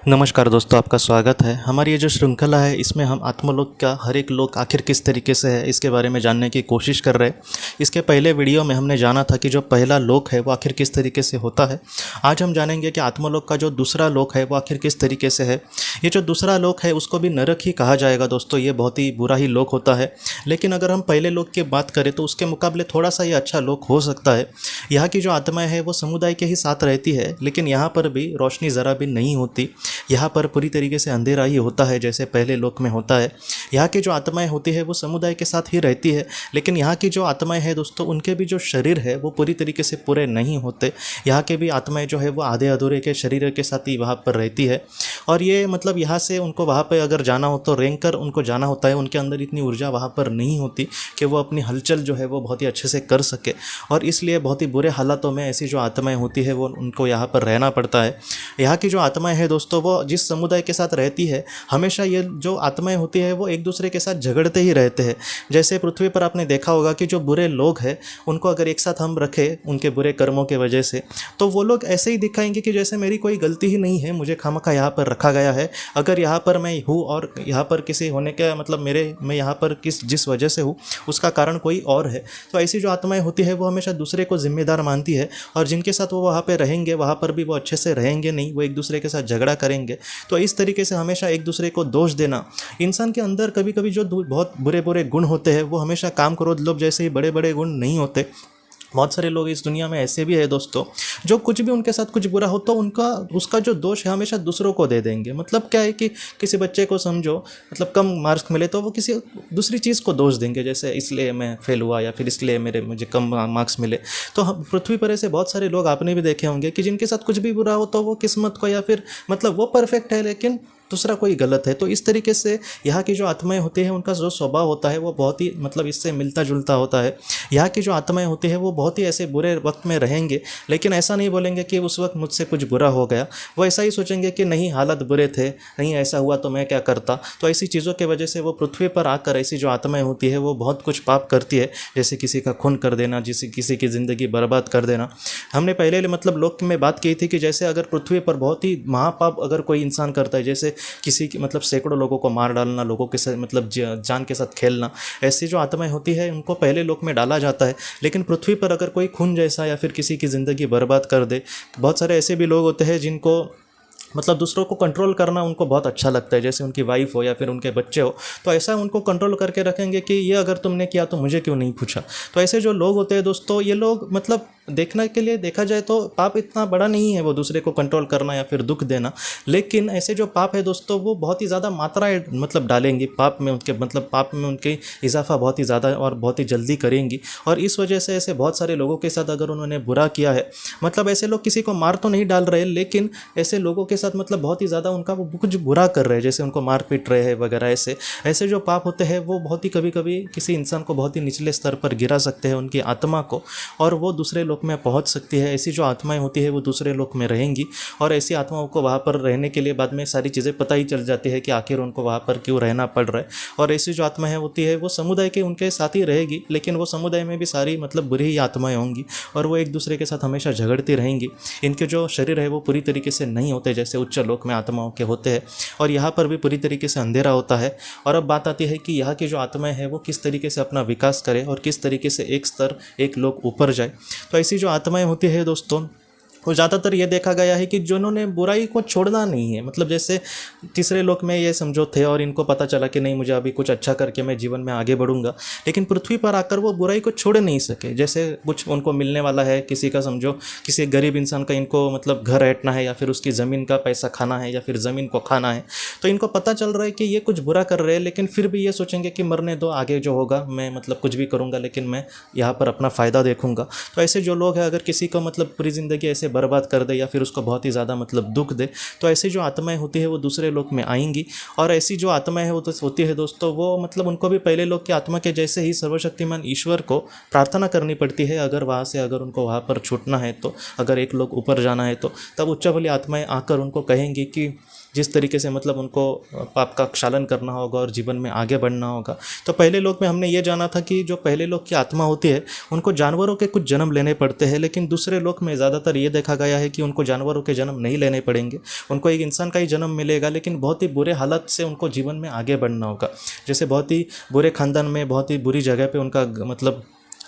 नमस्कार दोस्तों, आपका स्वागत है। हमारी ये जो श्रृंखला है इसमें हम आत्मलोक का हर एक लोक आखिर किस तरीके से है इसके बारे में जानने की कोशिश कर रहे हैं। इसके पहले वीडियो में हमने जाना था कि जो पहला लोक है वो आखिर किस तरीके से होता है। आज हम जानेंगे कि आत्मलोक का जो दूसरा लोक है वो आखिर किस तरीके से है। ये जो दूसरा लोक है उसको भी नरक ही कहा जाएगा दोस्तों। ये बहुत ही बुरा ही लोक होता है, लेकिन अगर हम पहले लोक की बात करें तो उसके मुकाबले थोड़ा सा ये अच्छा लोक हो सकता है। यहाँ की जो आत्माएँ हैं वो समुदाय के ही साथ रहती है, लेकिन यहाँ पर भी रोशनी ज़रा भी नहीं होती। यहाँ पर पूरी तरीके से अंधेरा ही होता है जैसे पहले लोक में होता है। यहाँ की जो आत्माएं होती है वो समुदाय के साथ ही रहती है, लेकिन यहाँ की जो आत्माएं हैं दोस्तों उनके भी जो शरीर है वो पूरी तरीके से पूरे नहीं होते। यहाँ के भी आत्माएं जो है वो आधे अधूरे के शरीर के साथ ही वहाँ पर रहती है। और ये मतलब यहाँ से उनको वहाँ पर अगर जाना हो तो रेंग कर उनको जाना होता है। उनके अंदर इतनी ऊर्जा वहाँ पर नहीं होती कि वो अपनी हलचल जो है वो बहुत ही अच्छे से कर सके, और इसलिए बहुत ही बुरे हालातों में ऐसी जो आत्माएं होती है वो उनको यहाँ पर रहना पड़ता है। यहाँ की जो आत्माएं हैं दोस्तों वो जिस समुदाय के साथ रहती है, हमेशा ये जो आत्माएं होती है वो एक दूसरे के साथ झगड़ते ही रहते हैं। जैसे पृथ्वी पर आपने देखा होगा कि जो बुरे लोग हैं उनको अगर एक साथ हम रखें उनके बुरे कर्मों के वजह से, तो वो लोग ऐसे ही दिखाएंगे कि जैसे मेरी कोई गलती ही नहीं है, मुझे खामखा यहाँ पर रखा गया है। अगर यहाँ पर मैं हूँ और यहाँ पर किसी होने का मतलब मैं यहाँ पर जिस वजह से हूँ उसका कारण कोई और है, तो ऐसी जो आत्माएं होती है वो हमेशा दूसरे को जिम्मेदार मानती है। और जिनके साथ वो वहाँ पर रहेंगे वहाँ पर भी वो अच्छे से रहेंगे नहीं, वो एक दूसरे के साथ झगड़ा करेंगे। तो इस तरीके से हमेशा एक दूसरे को दोष देना, इंसान के अंदर कभी कभी जो बहुत बुरे बुरे गुण होते हैं वो हमेशा काम क्रोध लोभ जैसे ही बड़े बड़े गुण नहीं होते। बहुत सारे लोग इस दुनिया में ऐसे भी है दोस्तों जो कुछ भी उनके साथ कुछ बुरा हो तो उसका जो दोष है हमेशा दूसरों को दे देंगे। मतलब क्या है कि किसी बच्चे को समझो मतलब कम मार्क्स मिले तो वो किसी दूसरी चीज़ को दोष देंगे, जैसे इसलिए मैं फेल हुआ या फिर इसलिए मुझे कम मार्क्स मिले। तो हम पृथ्वी पर ऐसे बहुत सारे लोग आपने भी देखे होंगे कि जिनके साथ कुछ भी बुरा हो तो वो किस्मत को या फिर मतलब वो परफेक्ट है लेकिन दूसरा कोई गलत है। तो इस तरीके से यहाँ की जो आत्माएं होती हैं उनका जो स्वभाव होता है वो बहुत ही मतलब इससे मिलता जुलता होता है। यहाँ की जो आत्माएं होती है वो बहुत ही ऐसे बुरे वक्त में रहेंगे, लेकिन ऐसा नहीं बोलेंगे कि उस वक्त मुझसे कुछ बुरा हो गया। वो ऐसा ही सोचेंगे कि नहीं हालत बुरे थे, नहीं ऐसा हुआ तो मैं क्या करता। तो ऐसी चीज़ों की वजह से वो पृथ्वी पर आकर ऐसी जो आत्माएँ होती है वो बहुत कुछ पाप करती है, जैसे किसी का खून कर देना, किसी की ज़िंदगी बर्बाद कर देना। हमने पहले मतलब लोक में बात की थी कि जैसे अगर पृथ्वी पर बहुत ही महापाप अगर कोई इंसान करता है, जैसे किसी की मतलब सैकड़ों लोगों को मार डालना, लोगों के साथ मतलब जान के साथ खेलना, ऐसी जो आत्माएं होती है उनको पहले लोक में डाला जाता है। लेकिन पृथ्वी पर अगर कोई खून जैसा या फिर किसी की ज़िंदगी बर्बाद कर दे, बहुत सारे ऐसे भी लोग होते हैं जिनको मतलब दूसरों को कंट्रोल करना उनको बहुत अच्छा लगता है, जैसे उनकी वाइफ हो या फिर उनके बच्चे हो, तो ऐसा उनको कंट्रोल करके रखेंगे कि ये अगर तुमने किया तो मुझे क्यों नहीं पूछा। तो ऐसे जो लोग होते हैं दोस्तों, ये लोग मतलब देखने के लिए देखा जाए तो पाप इतना बड़ा नहीं है वो दूसरे को कंट्रोल करना या फिर दुख देना, लेकिन ऐसे जो पाप है दोस्तों वो बहुत ही ज़्यादा मात्राएँ मतलब डालेंगी पाप में, उनके मतलब पाप में उनके इजाफा बहुत ही ज़्यादा और बहुत ही जल्दी करेंगी। और इस वजह से ऐसे बहुत सारे लोगों के साथ अगर उन्होंने बुरा किया है, मतलब ऐसे लोग किसी को मार तो नहीं डाल रहे लेकिन ऐसे लोगों के साथ मतलब बहुत ही ज़्यादा उनका वो कुछ बुरा कर रहे हैं, जैसे उनको मार पीट रहे हैं वगैरह। ऐसे जो पाप होते हैं वो बहुत ही कभी कभी किसी इंसान को बहुत ही निचले स्तर पर गिरा सकते हैं, उनकी आत्मा को, और वो दूसरे लोक में पहुंच सकती है। ऐसी जो आत्माएं होती है वो दूसरे लोक में रहेंगी, और ऐसी आत्माओं को वहाँ पर रहने के लिए बाद में सारी चीज़ें पता ही चल जाती है कि आखिर उनको वहाँ पर क्यों रहना पड़ रहा है। और ऐसी जो आत्माएं होती है वो समुदाय के उनके साथ ही रहेगी, लेकिन वो समुदाय में भी सारी मतलब बुरी ही आत्माएं होंगी और वो एक दूसरे के साथ हमेशा झगड़ती रहेंगी। इनके जो शरीर है वो पूरी तरीके से नहीं होते जैसे उच्च लोक में आत्माओं के होते हैं, और यहाँ पर भी पूरी तरीके से अंधेरा होता है। और अब बात आती है कि यहाँ की जो आत्माएं हैं वो किस तरीके से अपना विकास करे और किस तरीके से एक स्तर एक लोक ऊपर जाए। तो ऐसी जो आत्माएं होती है दोस्तों वो ज़्यादातर ये देखा गया है कि जिन्होंने बुराई को छोड़ना नहीं है, मतलब जैसे तीसरे लोक में ये समझो थे और इनको पता चला कि नहीं मुझे अभी कुछ अच्छा करके मैं जीवन में आगे बढ़ूंगा, लेकिन पृथ्वी पर आकर वो बुराई को छोड़ नहीं सके। जैसे कुछ उनको मिलने वाला है, किसी का समझो किसी गरीब इंसान का इनको मतलब घर ऐंठना है या फिर उसकी ज़मीन का पैसा खाना है या फिर ज़मीन को खाना है, तो इनको पता चल रहा है कि ये कुछ बुरा कर रहे हैं, लेकिन फिर भी ये सोचेंगे कि मरने दो, आगे जो होगा मैं मतलब कुछ भी करूँगा लेकिन मैं यहाँ पर अपना फ़ायदा देखूँगा। तो ऐसे जो लोग हैं अगर किसी को मतलब पूरी ज़िंदगी ऐसे बर्बाद कर दे या फिर उसको बहुत ही ज़्यादा मतलब दुख दे, तो ऐसी जो आत्माएं होती है वो दूसरे लोक में आएंगी। और ऐसी जो आत्माएं है वो तो होती है दोस्तों वो मतलब उनको भी पहले लोक की आत्मा के जैसे ही सर्वशक्तिमान ईश्वर को प्रार्थना करनी पड़ती है। अगर वहाँ से अगर उनको वहाँ पर छूटना है तो, अगर एक लोग ऊपर जाना है तो, तब उच्च वाली आत्माएं आकर उनको कहेंगी कि जिस तरीके से मतलब उनको पाप का क्षालन करना होगा और जीवन में आगे बढ़ना होगा। तो पहले लोग में हमने ये जाना था कि जो पहले लोग की आत्मा होती है उनको जानवरों के कुछ जन्म लेने पड़ते हैं, लेकिन दूसरे लोग में ज़्यादातर ये देखा गया है कि उनको जानवरों के जन्म नहीं लेने पड़ेंगे, उनको एक इंसान का ही जन्म मिलेगा, लेकिन बहुत ही बुरे हालत से उनको जीवन में आगे बढ़ना होगा। जैसे बहुत ही बुरे खानदान में बहुत ही बुरी जगह पे उनका मतलब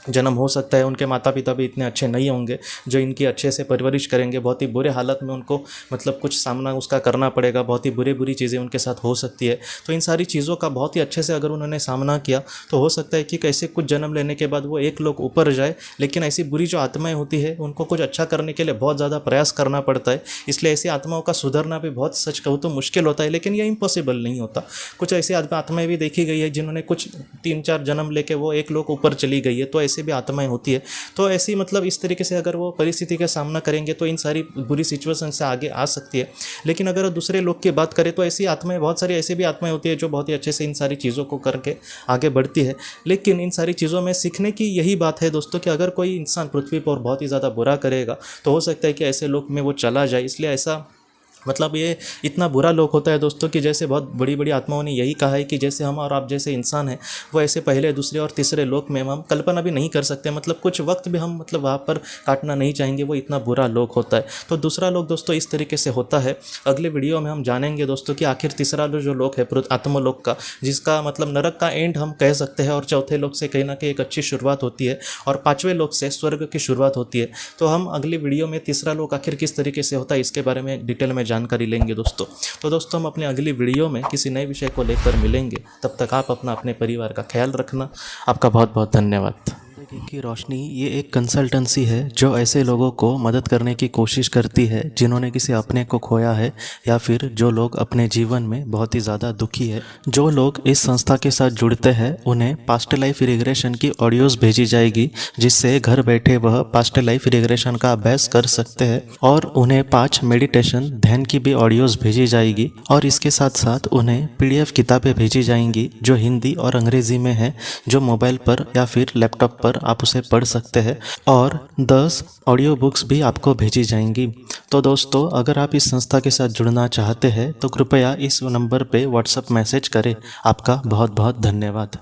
जन्म हो सकता है, उनके माता पिता भी इतने अच्छे नहीं होंगे जो इनकी अच्छे से परवरिश करेंगे, बहुत ही बुरे हालत में उनको मतलब कुछ सामना उसका करना पड़ेगा, बहुत ही बुरी चीज़ें उनके साथ हो सकती है। तो इन सारी चीज़ों का बहुत ही अच्छे से अगर उन्होंने सामना किया तो हो सकता है कि कैसे कुछ जन्म लेने के बाद वो एक लोग ऊपर जाए, लेकिन ऐसी बुरी जो आत्माएं होती है उनको कुछ अच्छा करने के लिए बहुत ज़्यादा प्रयास करना पड़ता है। इसलिए ऐसी आत्माओं का सुधरना भी बहुत, सच कहूँ तो मुश्किल होता है, लेकिन ये इम्पॉसिबल नहीं होता। कुछ ऐसी आत्माएं भी देखी गई है जिन्होंने कुछ 3-4 जन्म लेके वो एक लोग ऊपर चली गई है, तो ऐसे भी आत्माएं होती है। तो ऐसी मतलब इस तरीके से अगर वो परिस्थिति का सामना करेंगे तो इन सारी बुरी सिचुएशन से आगे आ सकती है। लेकिन अगर दूसरे लोग की बात करें तो ऐसी आत्माएं, बहुत सारी ऐसी भी आत्माएं होती है जो बहुत ही अच्छे से इन सारी चीज़ों को करके आगे बढ़ती है। लेकिन इन सारी चीज़ों में सीखने की यही बात है दोस्तों कि अगर कोई इंसान पृथ्वी पर बहुत ही ज़्यादा बुरा करेगा तो हो सकता है कि ऐसे लोग में वो चला जाए। इसलिए ऐसा मतलब ये इतना बुरा लोग होता है दोस्तों कि जैसे बहुत बड़ी बड़ी आत्माओं ने यही कहा है कि जैसे हम और आप जैसे इंसान हैं वो ऐसे पहले दूसरे और तीसरे लोक में हम कल्पना भी नहीं कर सकते, मतलब कुछ वक्त भी हम मतलब वहाँ पर काटना नहीं चाहेंगे, वो इतना बुरा लोक होता है। तो दूसरा लोक दोस्तों इस तरीके से होता है। अगले वीडियो में हम जानेंगे दोस्तों कि आखिर तीसरा जो लोक है आत्मलोक का, जिसका मतलब नरक का एंड हम कह सकते हैं, और चौथे लोक से कहीं ना कहीं एक अच्छी शुरुआत होती है, और 5वें लोक से स्वर्ग की शुरुआत होती है। तो हम अगली वीडियो में तीसरा लोक आखिर किस तरीके से होता है इसके बारे में डिटेल में जानकारी लेंगे दोस्तों। तो दोस्तों हम अपने अगली वीडियो में किसी नए विषय को लेकर मिलेंगे, तब तक आप अपने परिवार का ख्याल रखना। आपका बहुत बहुत धन्यवाद। जिंदगी की रोशनी ये एक कंसल्टेंसी है जो ऐसे लोगों को मदद करने की कोशिश करती है जिन्होंने किसी अपने को खोया है, या फिर जो लोग अपने जीवन में बहुत ही ज़्यादा दुखी है। जो लोग इस संस्था के साथ जुड़ते हैं उन्हें पास्ट लाइफ रिग्रेशन की ऑडियोज़ भेजी जाएगी, जिससे घर बैठे वह पास्ट लाइफ रिग्रेशन का अभ्यास कर सकते हैं, और उन्हें 5 मेडिटेशन ध्यान की भी ऑडियोज़ भेजी जाएगी। और इसके साथ साथ उन्हें PDF किताबें भेजी जाएंगी जो हिंदी और अंग्रेज़ी में है, जो मोबाइल पर या फिर लैपटॉप पर आप उसे पढ़ सकते हैं, और 10 ऑडियो बुक्स भी आपको भेजी जाएंगी। तो दोस्तों अगर आप इस संस्था के साथ जुड़ना चाहते हैं तो कृपया इस नंबर पे व्हाट्सएप मैसेज करें। आपका बहुत बहुत धन्यवाद।